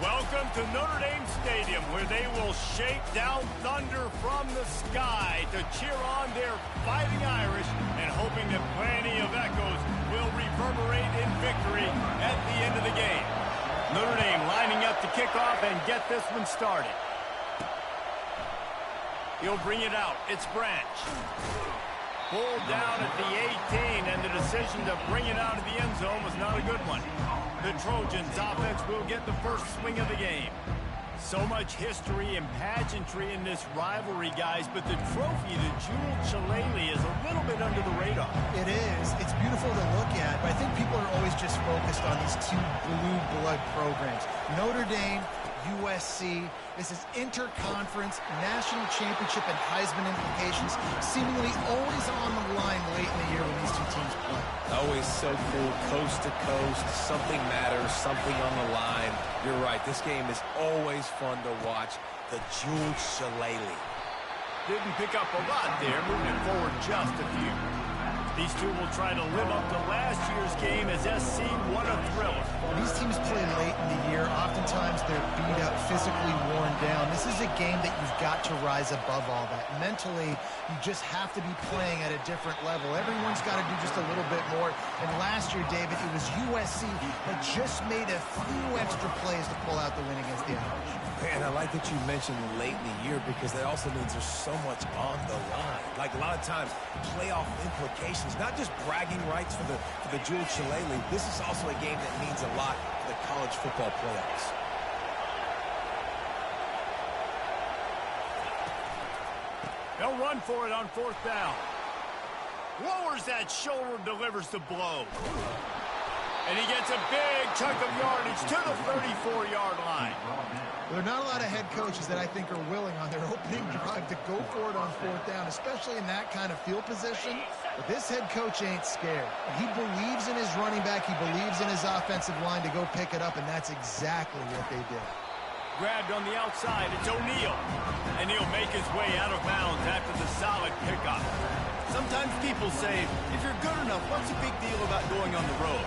Welcome to Notre Dame Stadium, where they will shake down thunder from the sky to cheer on their Fighting Irish and hoping that plenty of echoes will reverberate in victory at the end of the game. Notre Dame lining up to kick off and get this one started. He'll bring it out. It's Branch. Pulled down at the 18, and the decision to bring it out of the end zone was not a good one. The Trojans' offense will get the first swing of the game. So much history and pageantry in this rivalry, guys, but the trophy, the Jewel Shillelagh, is a little bit under the radar. It is. It's beautiful to look at, but I think people are always just focused on these two blue blood programs. Notre Dame, USC. This is interconference, national championship, and Heisman implications seemingly always on the line late in the year when these two teams play. Always so cool, coast to coast. Something matters, something on the line. You're right. This game is always fun to watch. The Jewel Shillelagh. Didn't pick up a lot there, moving it forward just a few. These two will try to live up to last year's game as SC won a thriller. These teams play late in the year. Oftentimes they're beat up, physically worn down. This is a game that you've got to rise above all that. Mentally, you just have to be playing at a different level. Everyone's got to do just a little bit more. And last year, David, it was USC that just made a few extra plays to pull out the win against the Irish. Man, I like that you mentioned late in the year because that also means there's so much on the line. Like a lot of times, playoff implications, not just bragging rights for the Jewel Shillelagh. This is also a game that means a lot for the college football playoffs. They'll run for it on fourth down. Lowers that shoulder, delivers the blow. And he gets a big chunk of yardage to the 34-yard line. There are not a lot of head coaches that I think are willing on their opening drive to go for it on fourth down, especially in that kind of field position. But this head coach ain't scared. He believes in his running back. He believes in his offensive line to go pick it up, and that's exactly what they did. Grabbed on the outside. It's O'Neal. And he'll make his way out of bounds after the solid pickup. Sometimes people say, if you're good enough, what's the big deal about going on the road?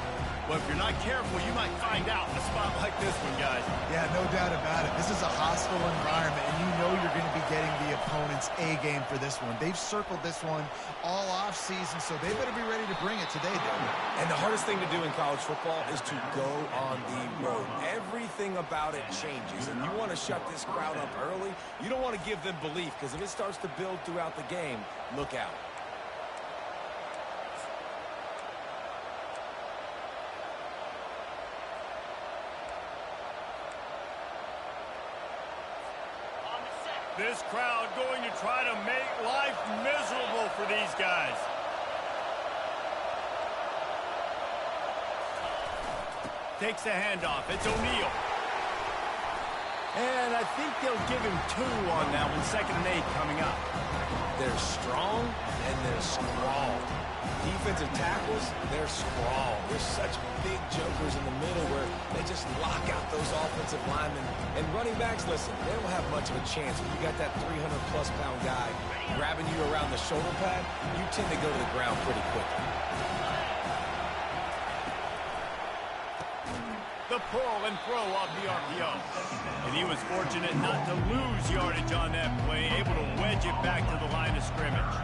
Well, if you're not careful, you might find out in a spot like this one, guys. Yeah, no doubt about it. This is a hostile environment, and you know you're going to be getting the opponent's A game for this one. They've circled this one all offseason, so they better be ready to bring it today, David. And the hardest thing to do in college football is to go on the road. Everything about it changes, and you want to shut this crowd up early. You don't want to give them belief, because if it starts to build throughout the game, look out. This crowd going to try to make life miserable for these guys. Takes the handoff. It's O'Neal. And I think they'll give him 2 on that one. 2nd and 8 coming up. They're strong and they're scrawled. Defensive tackles, they're scrawled. There's such big jokers in the middle where they just lock out those offensive linemen. And running backs, listen, they don't have much of a chance. When you got that 300-plus pound guy grabbing you around the shoulder pad, you tend to go to the ground pretty quickly. The pull and throw off the RPO. And he was fortunate not to lose yardage on that play, able to wedge it back to the line of scrimmage.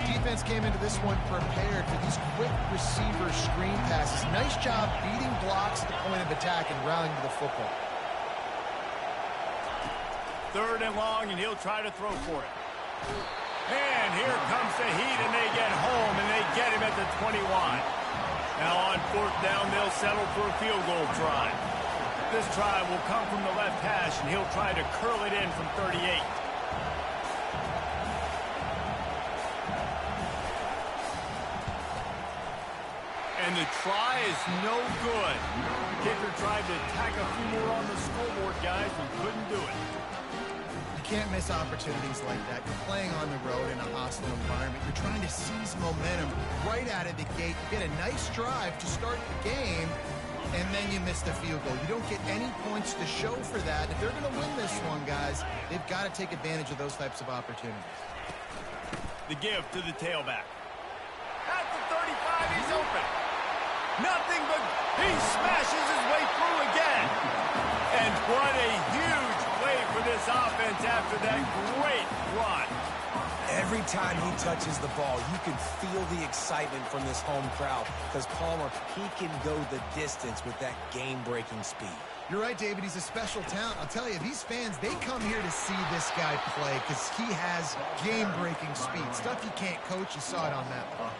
Defense came into this one prepared for these quick receiver screen passes. Nice job beating blocks at the point of attack and rallying to the football. 3rd and long, and he'll try to throw for it. And here comes the heat, and they get home, and they get him at the 21. Now on 4th down, they'll settle for a field goal try. This try will come from the left hash, and he'll try to curl it in from 38. And the try is no good. Kicker tried to tack a few more on the scoreboard, guys, and couldn't do it. You can't miss opportunities like that. You're playing on the road in a hostile environment. You're trying to seize momentum right out of the gate. You get a nice drive to start the game, and then you miss the field goal. You don't get any points to show for that. If they're going to win this one, guys, they've got to take advantage of those types of opportunities. The give to the tailback. At the 35, he's open. Nothing but he smashes his way through again. And what a huge play for this offense after that great run. Every time he touches the ball, you can feel the excitement from this home crowd because Palmer, he can go the distance with that game-breaking speed. You're right, David. He's a special talent. I'll tell you, these fans, they come here to see this guy play because he has game-breaking speed. Stuff you can't coach. You saw it on that play.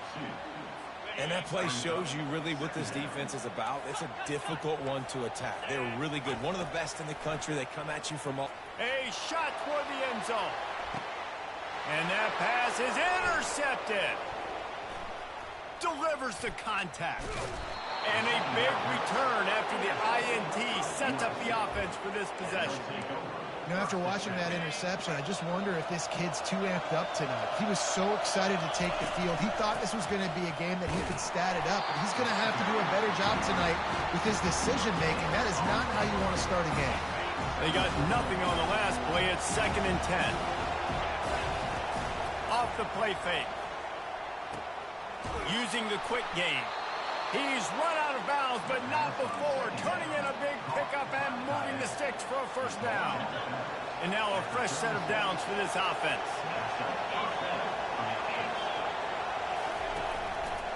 And that play shows you really what this defense is about. It's a difficult one to attack. They're really good. One of the best in the country. They come at you from all... A shot toward the end zone. And that pass is intercepted. Delivers the contact. And a big return after the INT sets up the offense for this possession. You know, after watching that interception, I just wonder if this kid's too amped up tonight. He was so excited to take the field. He thought this was going to be a game that he could stat it up, but he's going to have to do a better job tonight with his decision-making. That is not how you want to start a game. They got nothing on the last play. It's 2nd and 10. Off the play fake. Using the quick game. He's run out of bounds, but not before. Turning in a big pickup and moving the sticks for a first down. And now a fresh set of downs for this offense.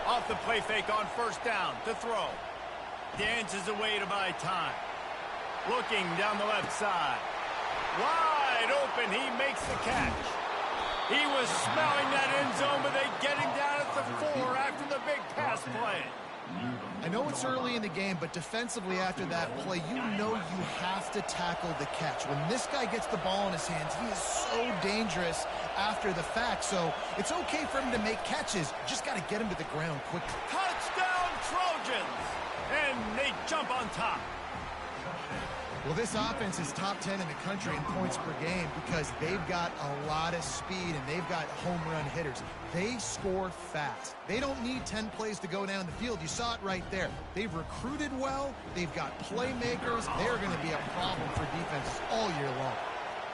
Off the play fake on 1st down to throw. Dances away to buy time. Looking down the left side. Wide open. He makes the catch. He was smelling that end zone, but they get him down at the 4 after the big pass play. I know it's early in the game, but defensively after that play, you know you have to tackle the catch. When this guy gets the ball in his hands, he is so dangerous after the fact. So it's okay for him to make catches. Just got to get him to the ground quickly. Touchdown, Trojans! And they jump on top. Well, this offense is top 10 in the country in points per game because they've got a lot of speed and they've got home run hitters. They score fast. They don't need 10 plays to go down the field. You saw it right there. They've recruited well. They've got playmakers. They're going to be a problem for defenses all year long.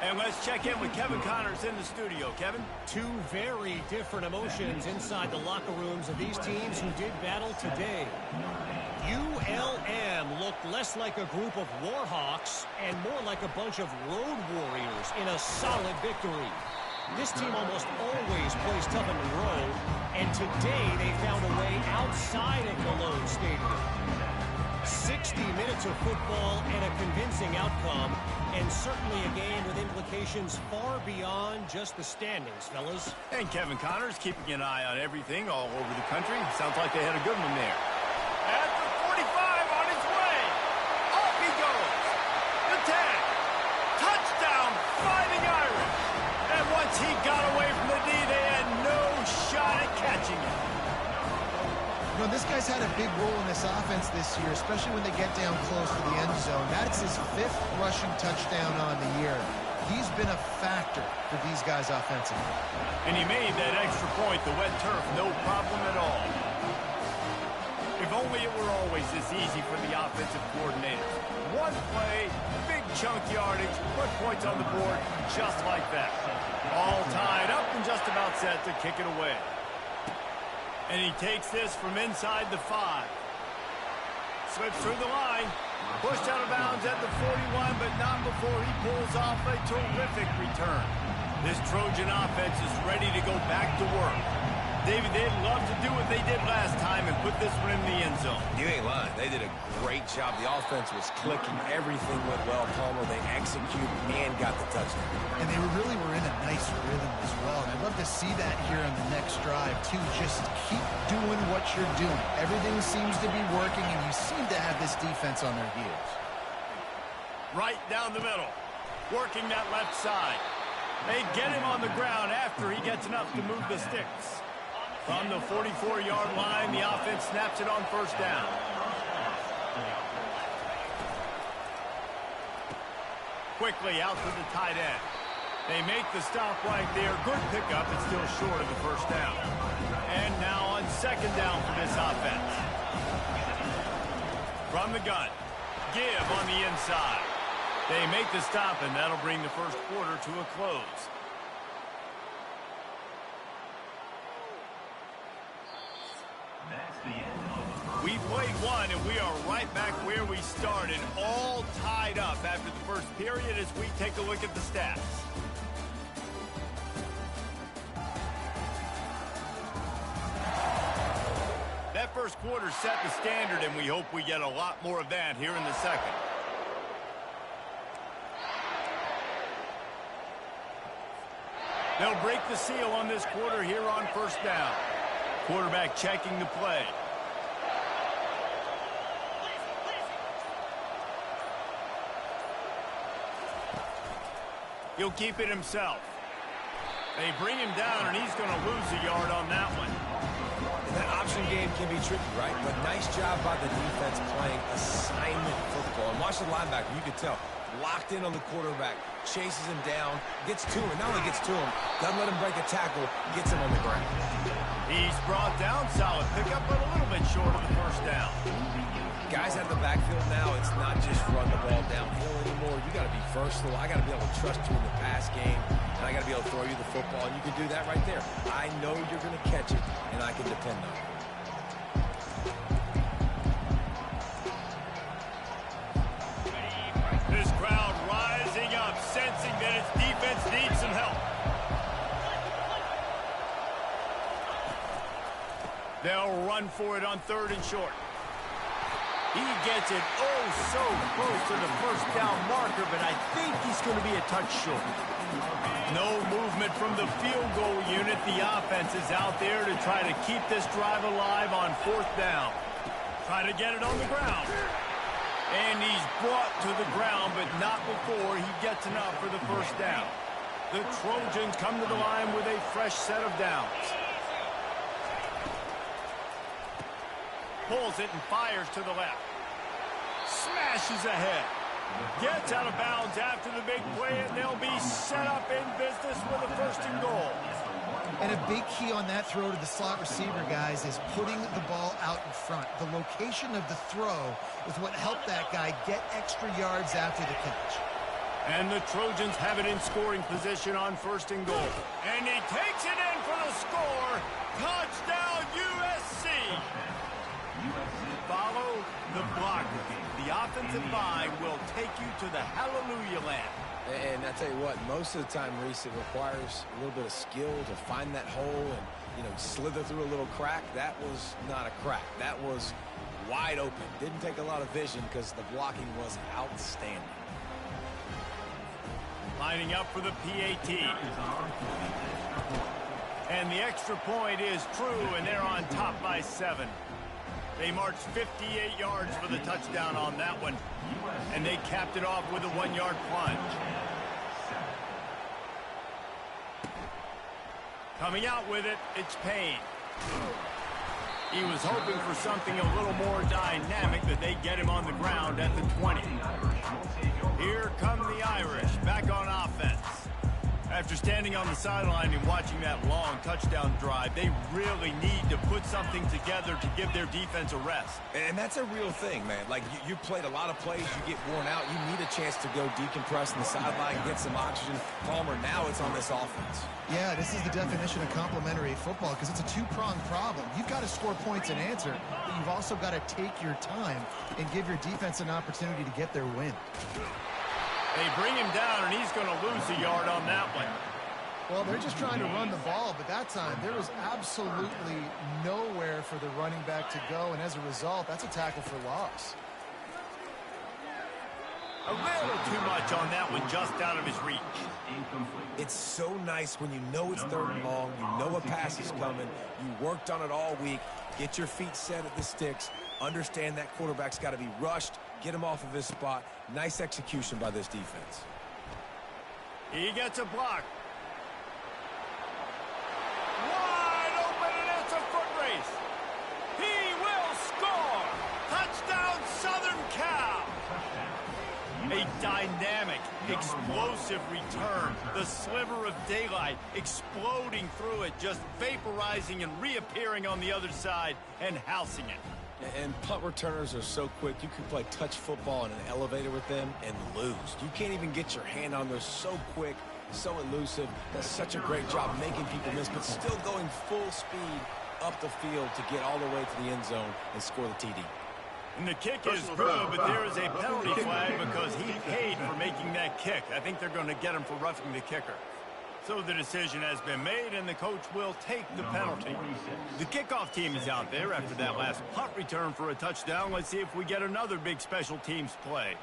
And let's check in with Kevin Connors in the studio. Kevin? Two very different emotions inside the locker rooms of these teams who did battle today. ULM looked less like a group of Warhawks and more like a bunch of road warriors in a solid victory. This team almost always plays tough on the road, and today they found a way outside of Malone Stadium. 60 minutes of football and a convincing outcome, and certainly a game with implications far beyond just the standings, fellas. And Kevin Connors keeping an eye on everything all over the country. Sounds like they had a good one there. At the 45 on his way. Off he goes. The tag. Touchdown, Fighting Irish. And once he got away from the D, they had no shot at catching him. You know, this guy's had a big role in this offense this year, especially when they get down close to the end zone. That's his 5th rushing touchdown on the year. He's been a factor for these guys offensively. And he made that extra point, the wet turf, no problem at all. If only it were always this easy for the offensive coordinators. One play, big chunk yardage, put points on the board just like that. All tied up and just about set to kick it away. And he takes this from inside the 5. Slips through the line. Pushed out of bounds at the 41, but not before he pulls off a terrific return. This Trojan offense is ready to go back to work. David, they'd love to do what they did last time and put this one in the end zone. You ain't lying. They did a great job. The offense was clicking. Everything went well. Palmer, they executed and got the touchdown. And they really were in a nice rhythm as well. And I'd love to see that here on the next drive, too. Just keep doing what you're doing. Everything seems to be working, and you seem to have this defense on their heels. Right down the middle. Working that left side. They get him on the ground after he gets enough to move the sticks. From the 44-yard line, the offense snaps it on 1st down. Quickly out to the tight end. They make the stop right there. Good pickup, but still short of the 1st down. And now on 2nd down for this offense. From the gun. Give on the inside. They make the stop, and that'll bring the 1st quarter to a close. We played one, and we are right back where we started, all tied up after the first period as we take a look at the stats. That first quarter set the standard, and we hope we get a lot more of that here in the second. They'll break the seal on this quarter here on first down. Quarterback checking the play. He'll keep it himself. They bring him down, and he's going to lose a yard on that one. That option game can be tricky, right? But nice job by the defense playing assignment football. And watch the linebacker. You can tell. Locked in on the quarterback. Chases him down. Gets to him. Not only gets to him, doesn't let him break a tackle. Gets him on the ground. He's brought down. Solid pickup, but a little bit short of the first down. Guys at the backfield now, it's not just run the ball downhill anymore. You got to be versatile. I got to be able to trust you in the pass game, and I got to be able to throw you the football, and you can do that right there. I know you're going to catch it, and I can depend on it. This crowd rising up, sensing that its defense needs some help. They'll run for it on 3rd and short. He gets it oh so close to the first down marker, but I think he's going to be a touch short. No movement from the field goal unit. The offense is out there to try to keep this drive alive on 4th down. Try to get it on the ground. And he's brought to the ground, but not before he gets enough for the first down. The Trojans come to the line with a fresh set of downs. Pulls it and fires to the left. Smashes ahead. Gets out of bounds after the big play, and they'll be set up in business with a 1st and goal. And a big key on that throw to the slot receiver, guys, is putting the ball out in front. The location of the throw is what helped that guy get extra yards after the catch. And the Trojans have it in scoring position on 1st and goal. And he takes it in for the score. Touchdown, USC. Follow the block. The offensive line will take you to the hallelujah land. And I tell you what, most of the time, Reese, it requires a little bit of skill to find that hole and, slither through a little crack. That was not a crack. That was wide open. Didn't take a lot of vision because the blocking was outstanding. Lining up for the PAT. And the extra point is true, and they're on top by 7. They marched 58 yards for the touchdown on that one, and they capped it off with a 1-yard plunge. Coming out with it, it's Payne. He was hoping for something a little more dynamic, that they get him on the ground at the 20. Here come the Irish, back on offense. After standing on the sideline and watching that long touchdown drive, they really need to put something together to give their defense a rest. And that's a real thing, man. Like, you played a lot of plays, you get worn out, you need a chance to go decompress on the sideline, get some oxygen. Palmer, now it's on this offense. Yeah, this is the definition of complementary football, because it's a two-pronged problem. You've got to score points and answer, but you've also got to take your time and give your defense an opportunity to get their win. They bring him down, and he's going to lose a yard on that one. Well, they're just trying to run the ball, but that time there was absolutely nowhere for the running back to go, and as a result, that's a tackle for loss. A little too much on that one, just out of his reach. It's so nice when you know it's 3rd and long, you know a pass is coming, you worked on it all week, get your feet set at the sticks, understand that quarterback's got to be rushed, get him off of his spot. Nice execution by this defense. He gets a block. Wide open, and it's a foot race. He will score. Touchdown, Southern Cal. A dynamic, explosive return. The sliver of daylight exploding through it, just vaporizing and reappearing on the other side and housing it. And punt returners are so quick, you can play touch football in an elevator with them and lose. You can't even get your hand on them. So quick, so elusive. Does such a great job making people miss, but still going full speed up the field to get all the way to the end zone and score the TD. And the kick is good, but there is a penalty flag because he paid for making that kick. I think they're going to get him for roughing the kicker. So the decision has been made, and the coach will take the penalty. The kickoff team is out there after that last punt return for a touchdown. Let's see if we get another big special teams play.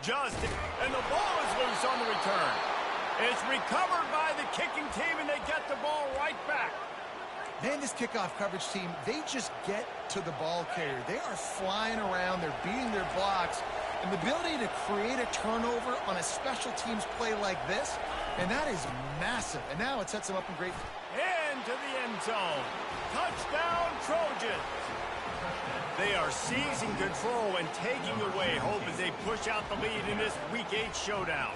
And the ball is loose on the return. It's recovered by the kicking team, and they get the ball right back. Man, this kickoff coverage team, they just get to the ball carrier. They are flying around. They're beating their blocks. And the ability to create a turnover on a special teams play like this, and that is massive. And now it sets them up in great... Into the end zone. Touchdown, Trojans. They are seizing control and taking away hope as they push out the lead in this Week 8 showdown.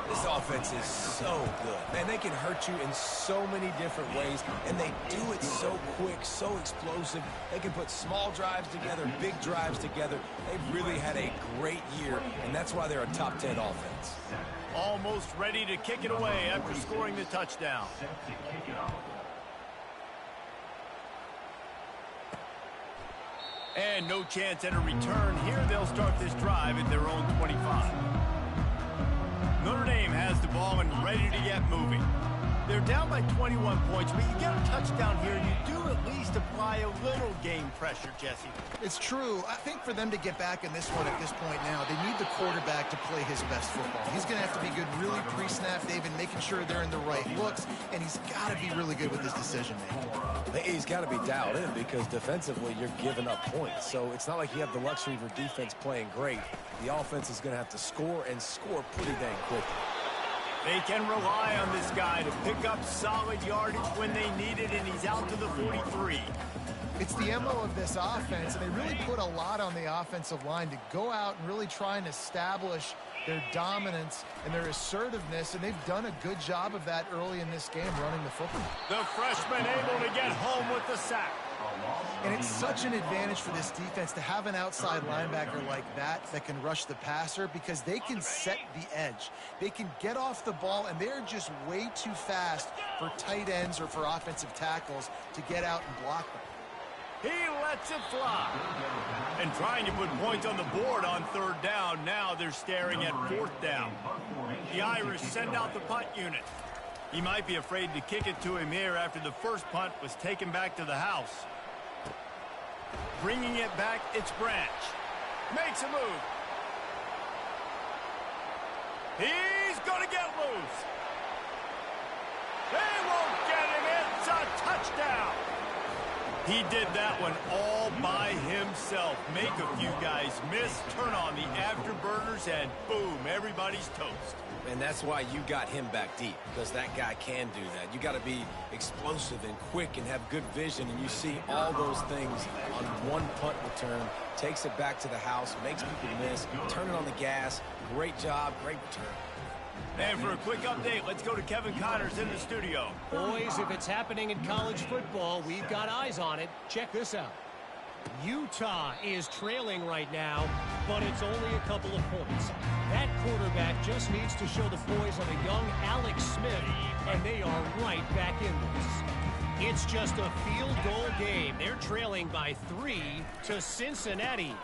This offense is so good. Man, they can hurt you in so many different ways, and they do it so quick, so explosive. They can put small drives together, big drives together. They've really had a great year, and that's why they're a top 10 offense. Almost ready to kick it away after scoring the touchdown. And no chance at a return here. They'll start this drive at their own 25. Notre Dame has the ball and ready to get moving. They're down by 21 points, but you get a touchdown here, and you do at least apply a little game pressure, Jesse. It's true. I think for them to get back in this one at this point now, they need the quarterback to play his best football. He's going to have to be good really pre-snap, David, making sure they're in the right looks, and he's got to be really good with his decision-making. He's got to be dialed in because defensively you're giving up points. So it's not like you have the luxury of your defense playing great. The offense is going to have to score and score pretty dang quickly. They can rely on this guy to pick up solid yardage when they need it, and he's out to the 43. It's the MO of this offense, and they really put a lot on the offensive line to go out and really try and establish their dominance and their assertiveness, and they've done a good job of that early in this game, running the football. The freshman able to get home with the sack. And it's such an advantage for this defense to have an outside linebacker like that can rush the passer because they can set the edge. They can get off the ball, and they're just way too fast for tight ends or for offensive tackles to get out and block them. He lets it fly. And trying to put points on the board on third down. Now they're staring at fourth down. The Irish send out the punt unit. He might be afraid to kick it to him here after the first punt was taken back to the house. Bringing it back, it's Branch. Makes a move. He's going to get loose. They won't get him. It's a touchdown. He did that one all by himself. Make a few guys miss, turn on the afterburners, and boom, everybody's toast. And that's why you got him back deep, because that guy can do that. You got to be explosive and quick and have good vision, and you see all those things on one punt return. Takes it back to the house, makes people miss, turning on the gas. Great job, great return. And for a quick update, let's go to Kevin Connors in the studio. Boys, if it's happening in college football, we've got eyes on it. Check this out. Utah is trailing right now, but it's only a couple of points. That quarterback just needs to show the poise of a young Alex Smith, and they are right back in this. It's just a field goal game. They're trailing by 3 to Cincinnati.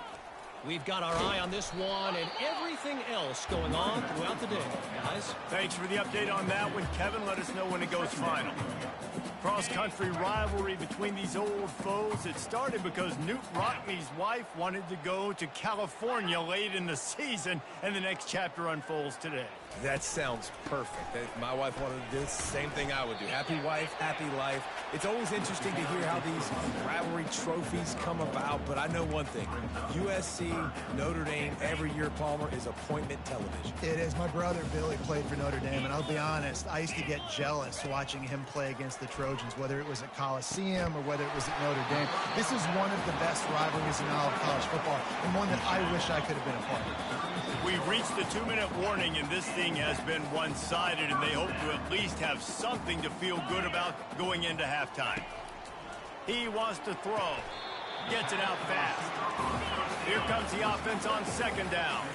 We've got our eye on this one and everything else going on throughout the day, guys. Thanks for the update on that one, Kevin. Let us know when it goes final. Cross-country rivalry between these old foes. It started because Newt Rockney's wife wanted to go to California late in the season, and the next chapter unfolds today. That sounds perfect. If my wife wanted to do the same thing I would do. Happy wife, happy life. It's always interesting to hear how these rivalry trophies come about, but I know one thing. USC, Notre Dame, every year, Palmer, is appointment television. It is. My brother, Billy, played for Notre Dame, and I'll be honest, I used to get jealous watching him play against the Trojans, whether it was at Coliseum or whether it was at Notre Dame. This is one of the best rivalries in all of college football, and one that I wish I could have been a part of. We've reached the 2-minute warning, and this thing has been one-sided, and they hope to at least have something to feel good about going into halftime. He wants to throw. Gets it out fast. Here comes the offense on second down.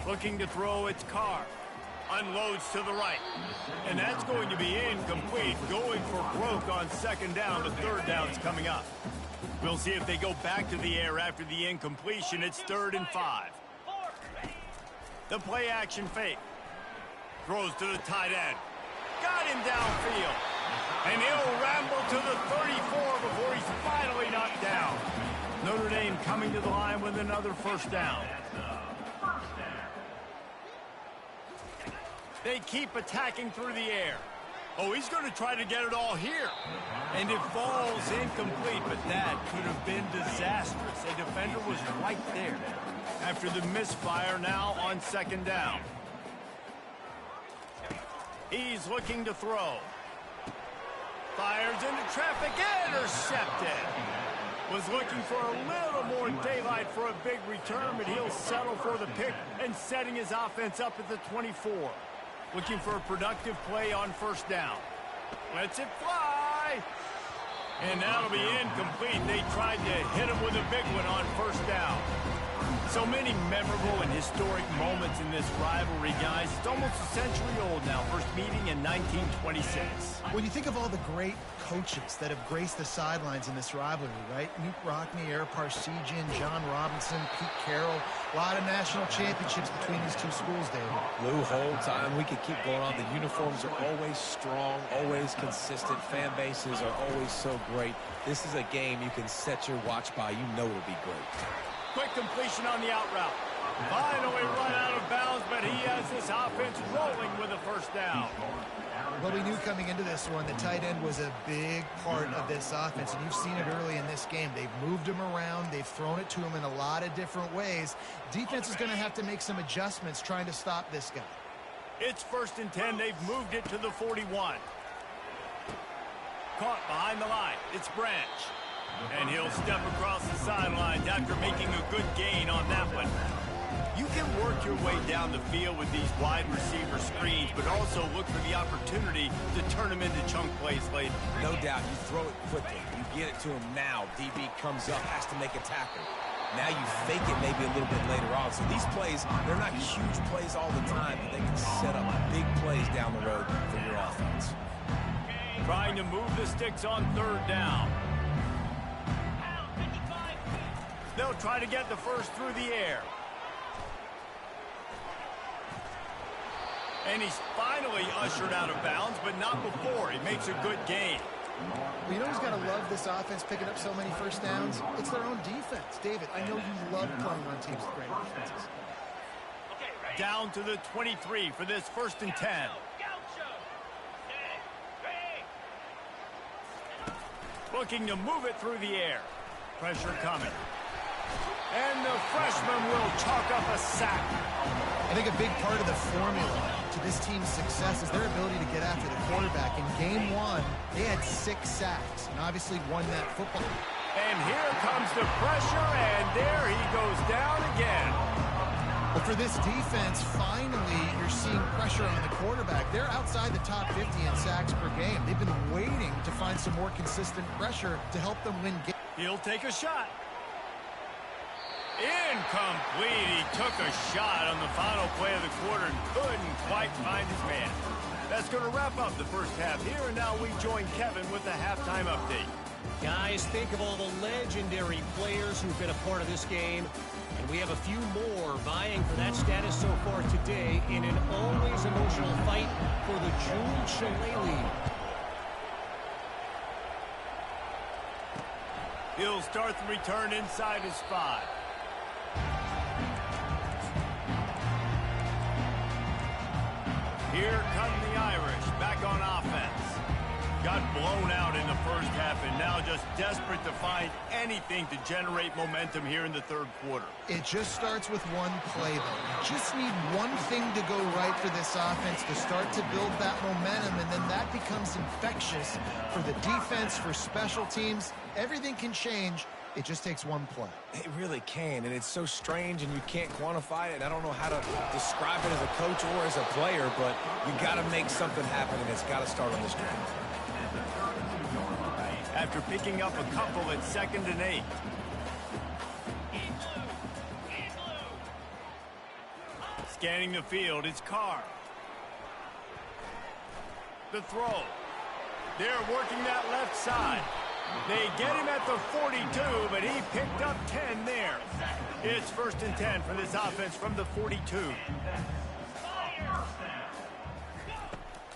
Looking to throw its car. Unloads to the right. And that's going to be incomplete. Going for broke on second down. The third down's coming up. We'll see if they go back to the air after the incompletion. It's 3rd and 5. The play action fake. Throws to the tight end. Got him downfield. And he'll ramble to the 34 before he's finally knocked down. Notre Dame coming to the line with another first down. They keep attacking through the air. Oh, he's going to try to get it all here. And it falls incomplete, but that could have been disastrous. A defender was right there. After the misfire, now on second down. He's looking to throw. Fires into traffic, intercepted. Was looking for a little more daylight for a big return, but he'll settle for the pick and setting his offense up at the 24. Looking for a productive play on first down. Lets it fly. And that'll be incomplete. They tried to hit him with a big one on first down. So many memorable and historic moments in this rivalry, guys. It's almost a century old now. First meeting in 1926. When you think of all the great coaches that have graced the sidelines in this rivalry, right? Newt Rockne, Ara Parseghian, John Robinson, Pete Carroll. A lot of national championships between these two schools, David. Lou Holtz, we could keep going on. The uniforms are always strong, always consistent. Fan bases are always so great. This is a game you can set your watch by. You know it'll be great. Quick completion on the out route. Finally run out of bounds, but he has this offense rolling with a first down. Well, we knew coming into this one the tight end was a big part of this offense, and you've seen it early in this game. They've moved him around. They've thrown it to him in a lot of different ways. Defense is going to have to make some adjustments trying to stop this guy. It's 1st and 10. They've moved it to the 41. Caught behind the line. It's Branch. And he'll step across the sidelines after making a good gain on that one. You can work your way down the field with these wide receiver screens, but also look for the opportunity to turn them into chunk plays later. No doubt, you throw it quickly. You get it to him now. DB comes up, has to make a tackle. Now you fake it maybe a little bit later on. So these plays, they're not huge plays all the time, but they can set up big plays down the road for your offense. Trying to move the sticks on 3rd down. They'll try to get the first through the air. And he's finally ushered out of bounds, but not before. He makes a good gain. Well, you know who's got to love this offense picking up so many first downs? It's their own defense. David, I know you love playing on teams with great defenses. Down to the 23 for this 1st and 10. Looking to move it through the air. Pressure coming. And the freshman will chalk up a sack. I think a big part of the formula to this team's success is their ability to get after the quarterback. In game 1, they had 6 sacks and obviously won that football. And here comes the pressure, and there he goes down again. But for this defense, finally, you're seeing pressure on the quarterback. They're outside the top 50 in sacks per game. They've been waiting to find some more consistent pressure to help them win games. He'll take a shot. Incomplete. He took a shot on the final play of the quarter and couldn't quite find his man. That's going to wrap up the first half here, and now we join Kevin with the halftime update. Guys, think of all the legendary players who've been a part of this game. And we have a few more vying for that status so far today in an always emotional fight for the Jules Chalet lead. He'll start the return inside his 5. Here come the Irish, back on offense. Got blown out in the first half and now just desperate to find anything to generate momentum here in the 3rd quarter. It just starts with one play, though. You just need one thing to go right for this offense to start to build that momentum, and then that becomes infectious for the defense, for special teams. Everything can change. It just takes one play. It really can, and it's so strange, and you can't quantify it. And I don't know how to describe it as a coach or as a player, but you got to make something happen, and it's got to start on this drive. After picking up a couple at 2nd and 8. Scanning the field, it's Carr. The throw. They're working that left side. They get him at the 42, but he picked up 10 there. It's 1st and 10 for this offense from the 42.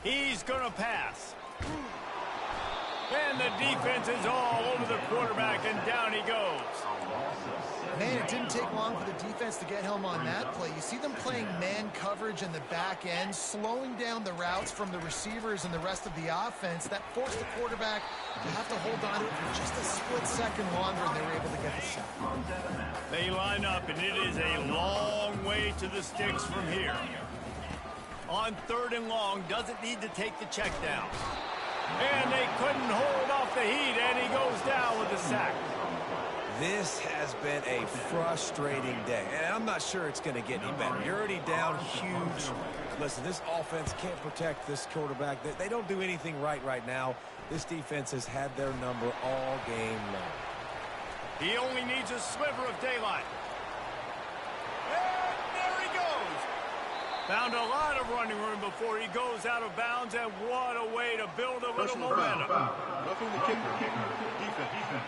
He's going to pass. And the defense is all over the quarterback, and down he goes. Man, it didn't take long for the defense to get home on that play. You see them playing man coverage in the back end, slowing down the routes from the receivers and the rest of the offense. That forced the quarterback to have to hold on to it for just a split second longer, and they were able to get the sack. They line up, and it is a long way to the sticks from here. On 3rd and long, doesn't need to take the check down. And they couldn't hold off the heat, and he goes down with a sack. This has been a frustrating day, and I'm not sure it's going to get any better. You're already down huge. Listen, this offense can't protect this quarterback. They don't do anything right now. This defense has had their number all game long. He only needs a sliver of daylight. And there he goes. Found a lot of running room before he goes out of bounds, and what a way to build a little momentum. Roughing the kicker. Defense.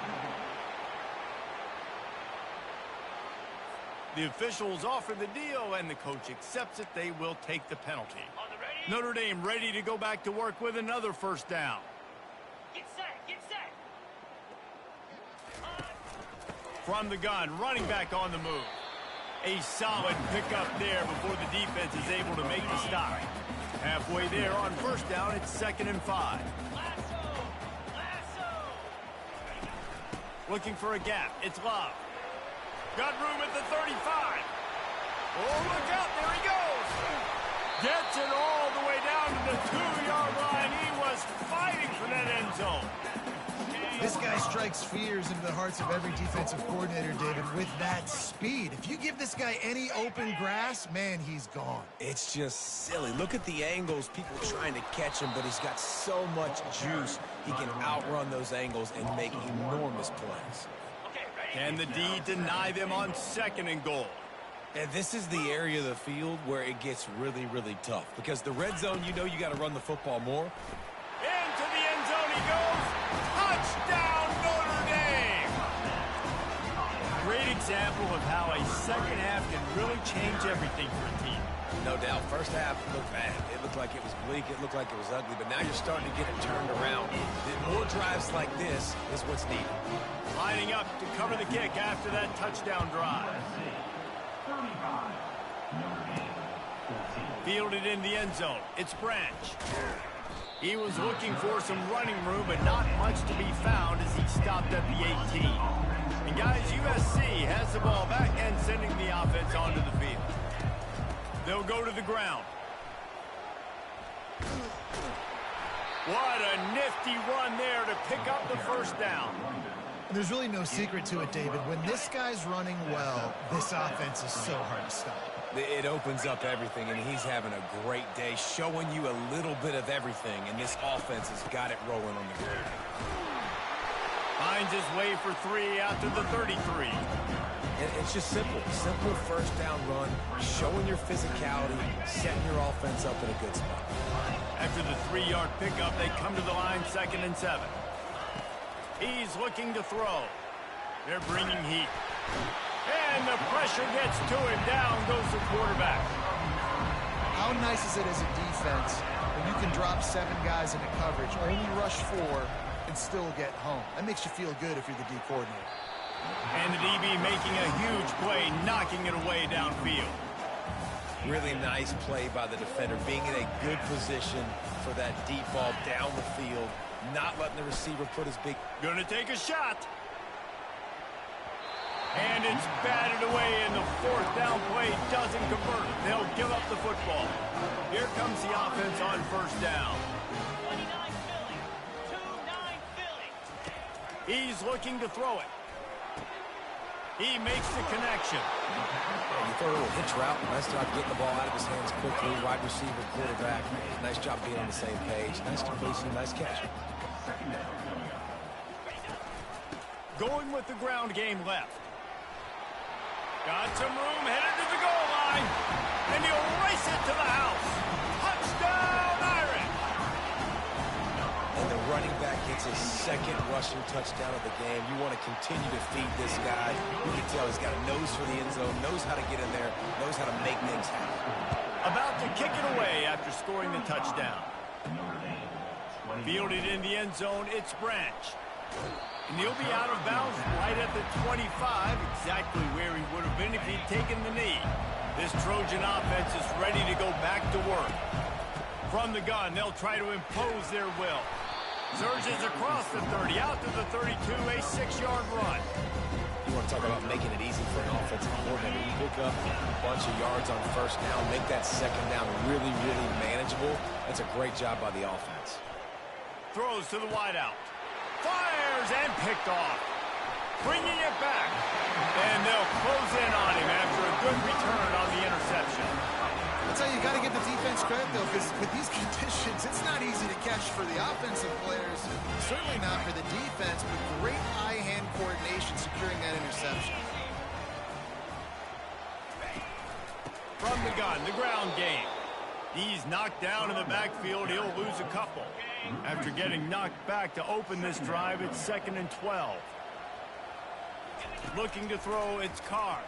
The officials offer the deal, and the coach accepts it. They will take the penalty. Notre Dame ready to go back to work with another 1st down. Get set. From the gun, running back on the move. A solid pickup there before the defense is able to make the stop. Halfway there on 1st down, it's 2nd and 5. Lasso. Looking for a gap. It's Love. Got room at the 35. Oh, look out. There he goes. Gets it all the way down to the 2-yard line. He was fighting for that end zone. This guy strikes fears into the hearts of every defensive coordinator, David, with that speed. If you give this guy any open grass, man, he's gone. It's just silly. Look at the angles, people trying to catch him, but he's got so much juice. He can outrun those angles and make enormous plays. Can the D deny them on 2nd and goal? And this is the area of the field where it gets really, really tough. Because the red zone, you know you got to run the football more. Into the end zone he goes. Touchdown, Notre Dame! Great example of how a second half can really change everything for a team. No doubt. 1st half looked bad. It looked like it was bleak. It looked like it was ugly. But now you're starting to get it turned around. More drives like this is what's needed. Lining up to cover the kick after that touchdown drive. Fielded in the end zone. It's Branch. He was looking for some running room, but not much to be found as he stopped at the 18. And guys, USC has the ball back and sending the offense onto the field. They'll go to the ground. What a nifty run there to pick up the 1st down. There's really no secret to it, David. When this guy's running well, this offense is so hard to stop. It opens up everything, and he's having a great day, showing you a little bit of everything, and this offense has got it rolling on the ground. Finds his way for 3 out to the 33. It's just simple. Simple 1st down run, showing your physicality, setting your offense up in a good spot. After the 3-yard pickup, they come to the line 2nd and 7. He's looking to throw. They're bringing heat. And the pressure gets to him. Down goes the quarterback. How nice is it as a defense when you can drop 7 guys into coverage, only rush 4, and still get home? That makes you feel good if you're the D coordinator. And the DB making a huge play, knocking it away downfield. Really nice play by the defender, being in a good position for that deep ball down the field, not letting the receiver put his big... Gonna take a shot. And it's batted away, and the 4th down play doesn't convert. They'll give up the football. Here comes the offense on 1st down. 29 Philly. 2-9 Philly. He's looking to throw it. He makes the connection. You throw a little hitch route. Nice job getting the ball out of his hands quickly. Wide receiver, quarterback. Nice job being on the same page. Nice completion, nice catch. Going with the ground game left. Got some room, headed to the goal line. And he'll race it to the house. Touchdown, Irish! And the running back gets his second rushing touchdown of the game. You want to continue to feed this guy. You can tell he's got a nose for the end zone, knows how to get in there, knows how to make things happen. About to kick it away after scoring the touchdown. Fielded in the end zone, it's Branch. And he'll be out of bounds right at the 25, exactly where he would have been if he'd taken the knee. This Trojan offense is ready to go back to work. From the gun, they'll try to impose their will. Surges across the 30, out to the 32, a 6-yard run. You want to talk about making it easy for an offensive coordinator. You pick up a bunch of yards on first down, make that second down really, really manageable. That's a great job by the offense. Throws to the wideout. Fires and picked off. Bringing it back. And they'll close in on him after a good return on the interception. That's how you got to give the defense credit, though, because with these conditions, it's not easy to catch for the offensive players. Certainly not for the defense, but great eye-hand coordination securing that interception. From the gun, the ground game. He's knocked down in the backfield. He'll lose a couple. After getting knocked back to open this drive, it's 2nd and 12. Looking to throw, it's Carr.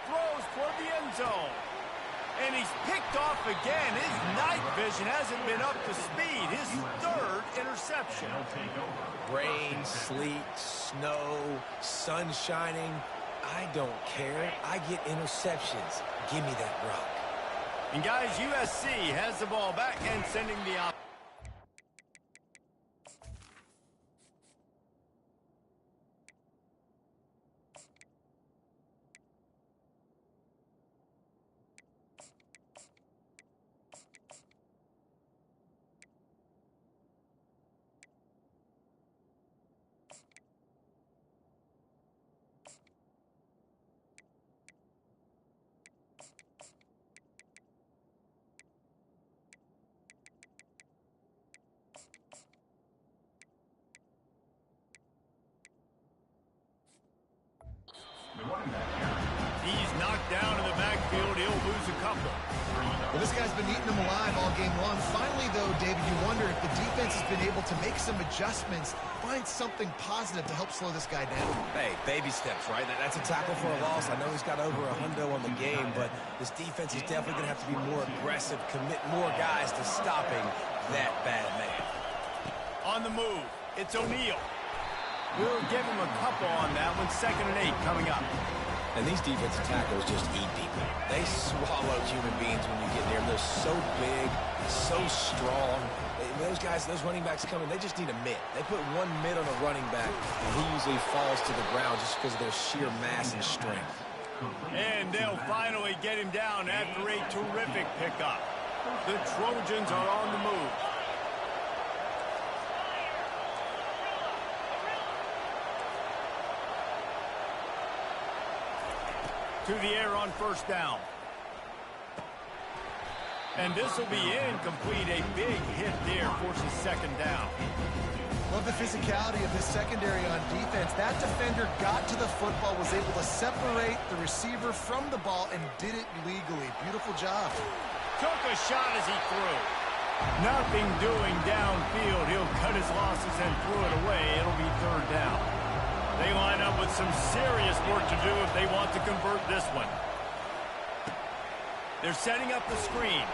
Throws toward the end zone. And he's picked off again. His night vision hasn't been up to speed. His 3rd interception. Rain, sleet, snow, sun shining. I don't care. I get interceptions. Give me that rock. And guys, USC has the ball back and sending the op. He's knocked down in the backfield. He'll lose a couple. Well, this guy's been eating them alive all game long. Finally, though, David, you wonder if the defense has been able to make some adjustments, find something positive to help slow this guy down. Hey, baby steps, right? That's a tackle for a loss. I know he's got over a hundo on the game, but this defense is definitely going to have to be more aggressive, commit more guys to stopping that bad man. On the move, it's O'Neal. We'll give him a couple on that one. 2nd and 8 coming up. And these defensive tackles just eat people. They swallow human beings when you get near them. They're so big, so strong. Those guys, those running backs coming, they just need a mitt. They put one mitt on a running back, and he usually falls to the ground just because of their sheer mass and strength. And they'll finally get him down after a terrific pickup. The Trojans are on the move. To the air on 1st down. And this will be incomplete. A big hit there forces 2nd down. Love the physicality of this secondary on defense. That defender got to the football, was able to separate the receiver from the ball, and did it legally. Beautiful job. Took a shot as he threw. Nothing doing downfield. He'll cut his losses and threw it away. It'll be 3rd down. They line up with some serious work to do if they want to convert this one. They're setting up the screen.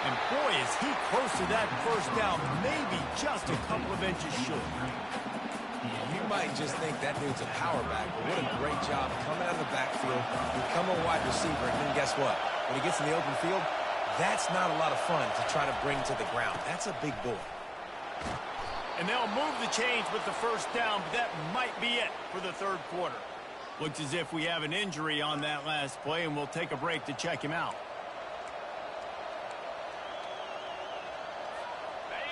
And boy, is he close to that 1st down, maybe just a couple of inches short. You might just think that dude's a power back, but what a great job coming out of the backfield, become a wide receiver, and then guess what? When he gets in the open field, that's not a lot of fun to try to bring to the ground. That's a big boy. And they'll move the chains with the 1st down, but that might be it for the 3rd quarter. Looks as if we have an injury on that last play, and we'll take a break to check him out.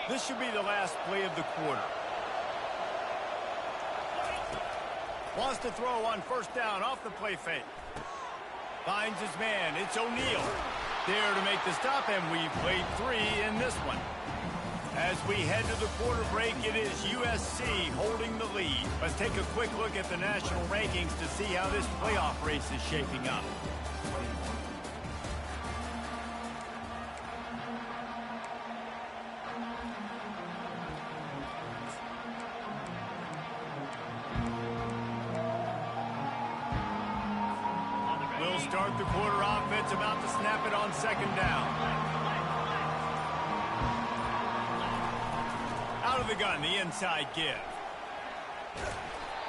This should be the last play of the quarter. Wants to throw on 1st down off the play fake. Finds his man. It's O'Neal. There to make the stop, and we played 3 in this one. As we head to the quarter break, it is USC holding the lead. Let's take a quick look at the national rankings to see how this playoff race is shaping up. We'll start the quarter offense, about to snap it on second down. Out of the gun, the inside give.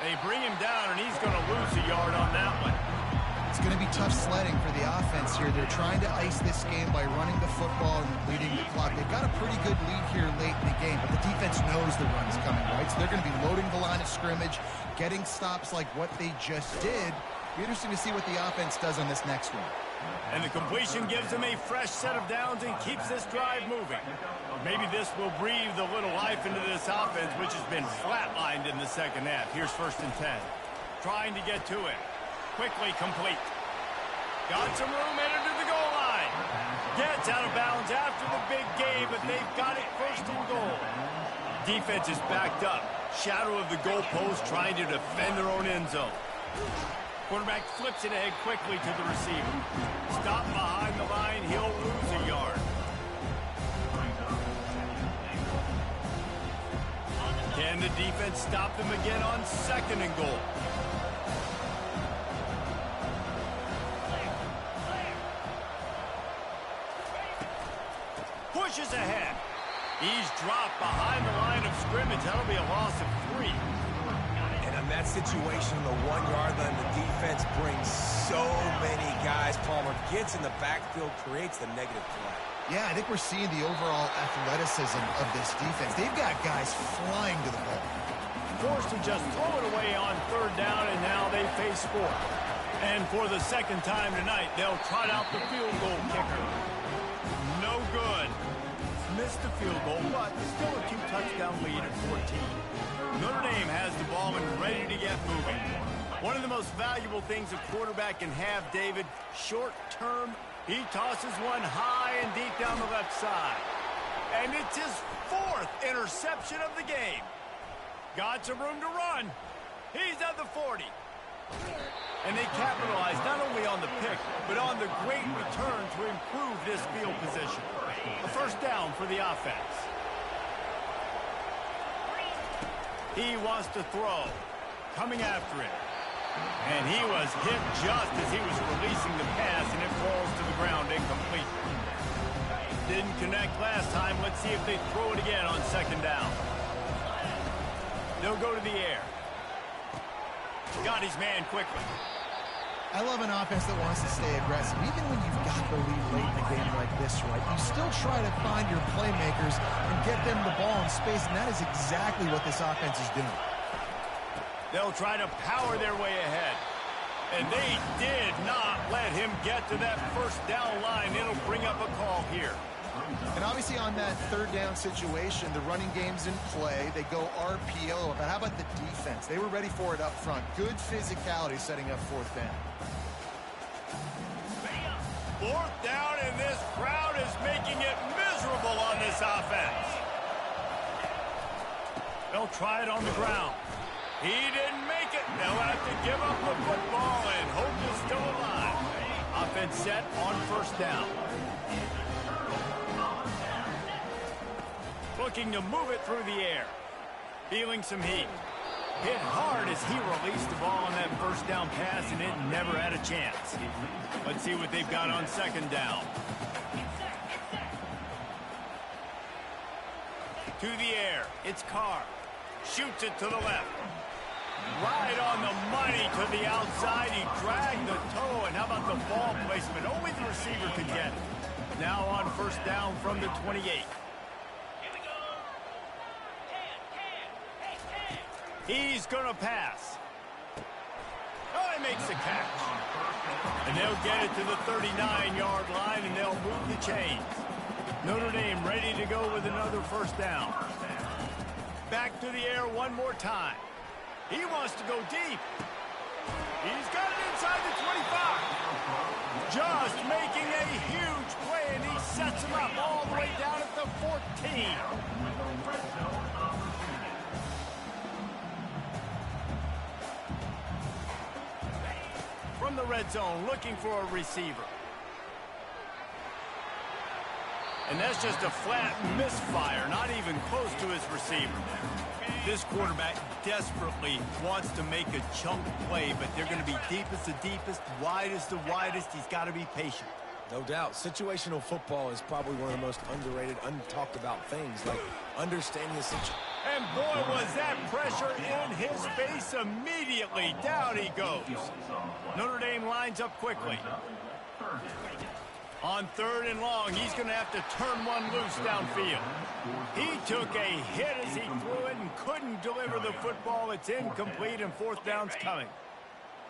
They bring him down, and he's going to lose a yard on that one. It's going to be tough sledding for the offense here. They're trying to ice this game by running the football and leading the clock. They've got a pretty good lead here late in the game, but the defense knows the run's coming, right? So they're going to be loading the line of scrimmage, getting stops like what they just did. Be interesting to see what the offense does on this next one. And the completion gives them a fresh set of downs and keeps this drive moving. Maybe this will breathe a little life into this offense, which has been flatlined in the second half. Here's 1st and 10. Trying to get to it. Quickly complete. Got some room headed to the goal line. Gets out of bounds after the big game, but they've got it 1st and goal. Defense is backed up. Shadow of the goalpost trying to defend their own end zone. Quarterback flips it ahead quickly to the receiver. Stop behind the line, he'll lose a yard. Can the defense stop them again on 2nd and goal? Pushes ahead. He's dropped behind the line of scrimmage. That'll be a loss of 3. In that situation, the 1-yard line, the defense brings so many guys. Palmer gets in the backfield, creates the negative play. Yeah, I think we're seeing the overall athleticism of this defense. They've got guys flying to the ball. Forced to just throw it away on 3rd down, and now they face 4th. And for the 2nd time tonight, they'll trot out the field goal kicker. No good. Missed the field goal, but still a 2-touchdown lead at 14. Notre Dame has the ball and ready to get moving. One of the most valuable things a quarterback can have, David, short term, he tosses one high and deep down the left side. And it's his 4th interception of the game. Got some room to run. He's at the 40. And they capitalize not only on the pick, but on the great return to improve this field position. A 1st down for the offense. He wants to throw. Coming after it. And he was hit just as he was releasing the pass, and it falls to the ground incomplete. Didn't connect last time. Let's see if they throw it again on 2nd down. They'll go to the air. Got his man quickly. I love an offense that wants to stay aggressive. Even when you've got the lead late in a game like this, right, you still try to find your playmakers and get them the ball in space, and that is exactly what this offense is doing. They'll try to power their way ahead. And they did not let him get to that 1st down line. It'll bring up a call here. And obviously on that 3rd down situation, the running game's in play. They go RPO. But how about the defense? They were ready for it up front. Good physicality setting up 4th down. 4th down, and this crowd is making it miserable on this offense. They'll try it on the ground. He didn't make it. They'll have to give up the football, and hope is still alive. Offense set on 1st down. Looking to move it through the air. Feeling some heat. Hit hard as he released the ball on that 1st down pass, and it never had a chance. Let's see what they've got on 2nd down. To the air. It's Carr. Shoots it to the left. Right on the money to the outside. He dragged the toe, and how about the ball placement? Only the receiver could get it. Now on 1st down from the 28. He's going to pass. Oh, he makes the catch. And they'll get it to the 39-yard line, and they'll move the chains. Notre Dame ready to go with another 1st down. Back to the air one more time. He wants to go deep. He's got it inside the 25. Just making a huge play, and he sets him up all the way down at the 14. From the red zone, looking for a receiver. And that's just a flat misfire, not even close to his receiver. This quarterback desperately wants to make a chunk play, but they're going to be deepest to deepest, widest to widest. He's got to be patient. No doubt. Situational football is probably one of the most underrated, untalked about things, like understanding the situation. And boy, was that pressure in his face immediately. Down he goes. Notre Dame lines up quickly. On 3rd and long, he's going to have to turn one loose downfield. He took a hit as he threw it and couldn't deliver the football. It's incomplete, and 4th down's coming.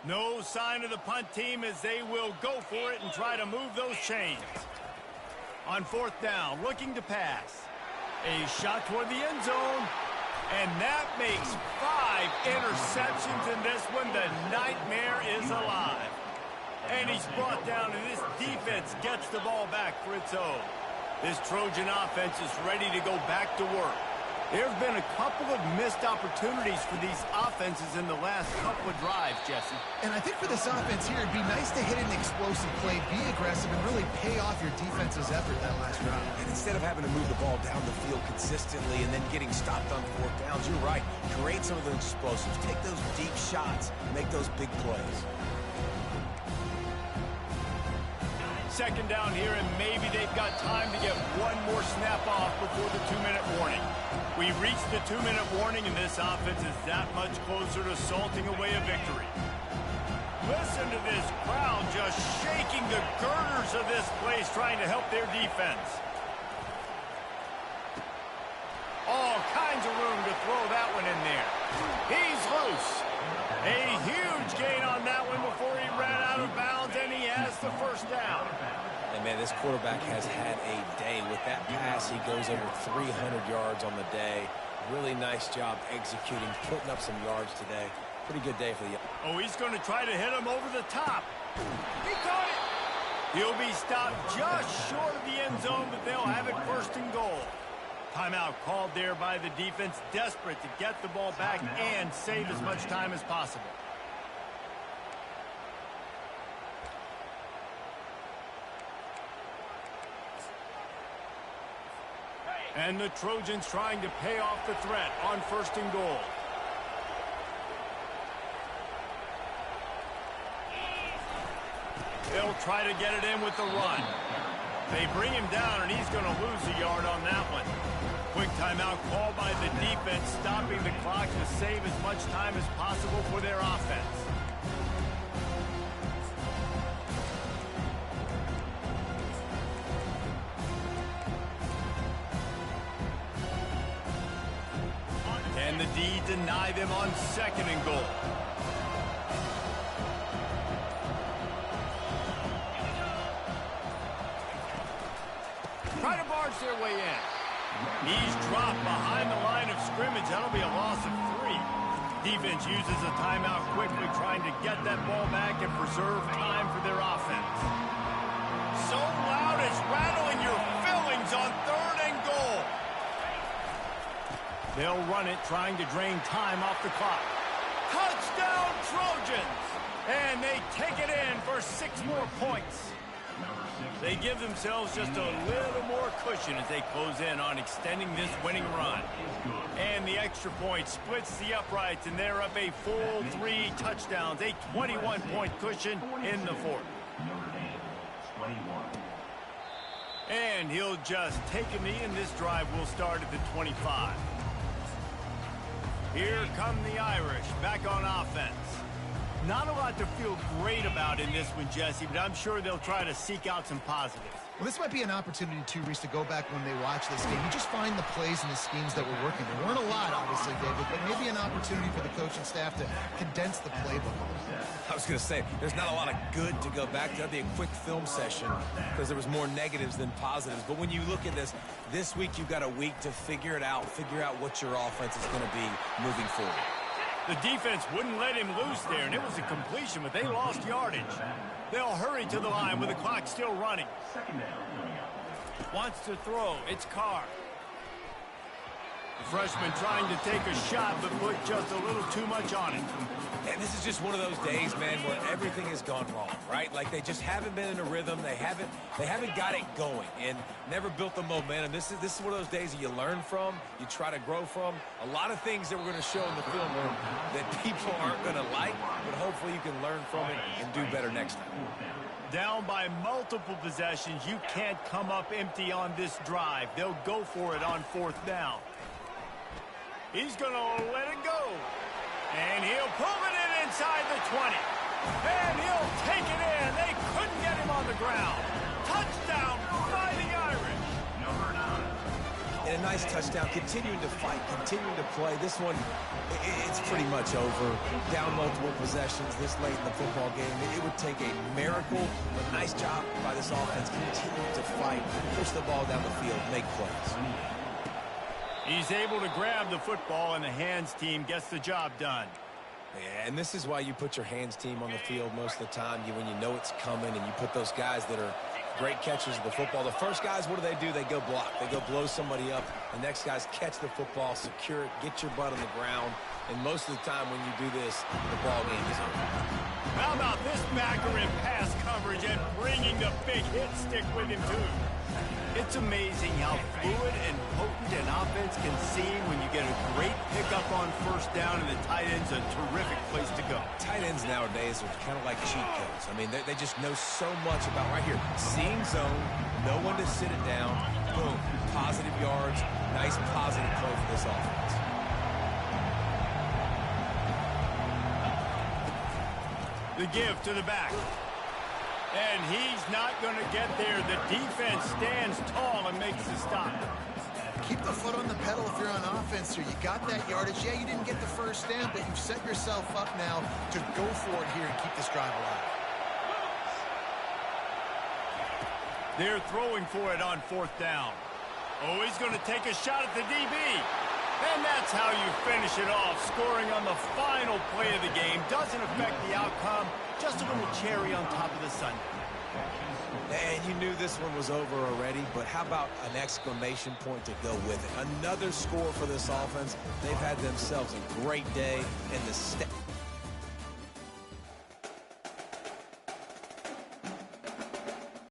No sign of the punt team as they will go for it and try to move those chains. On 4th down, looking to pass. A shot toward the end zone, and that makes 5 interceptions in this one. The nightmare is alive. And he's brought down, and this defense gets the ball back for its own. This Trojan offense is ready to go back to work. There have been a couple of missed opportunities for these offenses in the last couple of drives, Jesse. And I think for this offense here, it'd be nice to hit an explosive play, be aggressive, and really pay off your defense's effort that last drive. And instead of having to move the ball down the field consistently and then getting stopped on 4th downs, you're right. Create some of those explosives. Take those deep shots. Make those big plays. 2nd down here, and maybe they've got time to get one more snap off before the 2-minute warning. We've reached the 2-minute warning, and this offense is that much closer to salting away a victory. Listen to this crowd just shaking the girders of this place, trying to help their defense. All kinds of room to throw that one in there. He's loose. A huge gain on that one before he ran out of bounds, and he has the 1st down. And, man, this quarterback has had a day. With that pass, he goes over 300 yards on the day. Really nice job executing, putting up some yards today. Pretty good day for the... Oh, he's going to try to hit him over the top. He caught it. He'll be stopped just short of the end zone, but they'll have it 1st and goal. Timeout called there by the defense, desperate to get the ball back and save as much time as possible. And the Trojans trying to pay off the threat on 1st and goal. They'll try to get it in with the run. They bring him down, and he's going to lose a yard on that one. Quick timeout called by the defense, stopping the clock to save as much time as possible for their offense. And the D deny them on 2nd and goal. Try to barge their way in. He's dropped behind the line of scrimmage. That'll be a loss of 3. Defense uses a timeout quickly, trying to get that ball back and preserve time for their offense. So loud it's rattling your fillings on 3rd and goal. They'll run it, trying to drain time off the clock. Touchdown, Trojans! And they take it in for 6 more points. They give themselves just a little more cushion as they close in on extending this winning run. And the extra point splits the uprights, and they're up a full 3 touchdowns, a 21-point cushion in the 4th. And he'll just take a knee, and this drive will start at the 25. Here come the Irish back on offense. Not a lot to feel great about in this one, Jesse, but I'm sure they'll try to seek out some positives. Well, this might be an opportunity, too, Reese, to go back when they watch this game. You just find the plays and the schemes that were working. There weren't a lot, obviously, David, but maybe an opportunity for the coaching staff to condense the playbook a little bit. I was going to say, there's not a lot of good to go back to. That'd be a quick film session because there was more negatives than positives. But when you look at this week you've got a week to figure it out, figure out what your offense is going to be moving forward. The defense wouldn't let him loose there, and it was a completion, but they lost yardage. They'll hurry to the line with the clock still running. Wants to throw. It's Carr. The freshman trying to take a shot, but put just a little too much on it. And this is just one of those days, man, where everything has gone wrong, right? Like they just haven't been in a rhythm. They haven't got it going and never built the momentum. This is one of those days that you learn from, you try to grow from. A lot of things that we're going to show in the film room that people aren't going to like, but hopefully you can learn from it and do better next time. Down by multiple possessions, you can't come up empty on this drive. They'll go for it on 4th down. He's going to let it go. And he'll pull it in inside the 20. And he'll take it in. They couldn't get him on the ground. Touchdown, Fighting Irish. Number 9. And a nice touchdown, continuing to fight, continuing to play. This one, it's pretty much over. Down multiple possessions this late in the football game. It would take a miracle, but nice job by this offense, continuing to fight, push the ball down the field, make plays. He's able to grab the football, and the hands team gets the job done. Yeah, and this is why you put your hands team on the field most of the time, when you know it's coming, and you put those guys that are great catchers of the football. The first guys, what do? They go block. They go blow somebody up. The next guys catch the football, secure it, get your butt on the ground. And most of the time when you do this, the ball game is over. How about this backer in pass coverage and bringing the big hit stick with him, too? It's amazing how fluid and potent an offense can seem when you get a great pickup on 1st down, and the tight end's a terrific place to go. Tight ends nowadays are kind of like cheat codes. I mean, they just know so much about right here. Seeing zone, no one to sit it down, boom, positive yards, nice positive play for this offense. The give to the back. And he's not going to get there. The defense stands tall and makes the stop. Keep the foot on the pedal if you're on offense here. You got that yardage. Yeah, you didn't get the 1st down, but you've set yourself up now to go for it here and keep this drive alive. They're throwing for it on 4th down. Oh, he's going to take a shot at the DB. And that's how you finish it off. Scoring on the final play of the game doesn't affect the outcome. Just a little cherry on top of the sundae. And you knew this one was over already, but how about an exclamation point to go with it? Another score for this offense. They've had themselves a great day, and the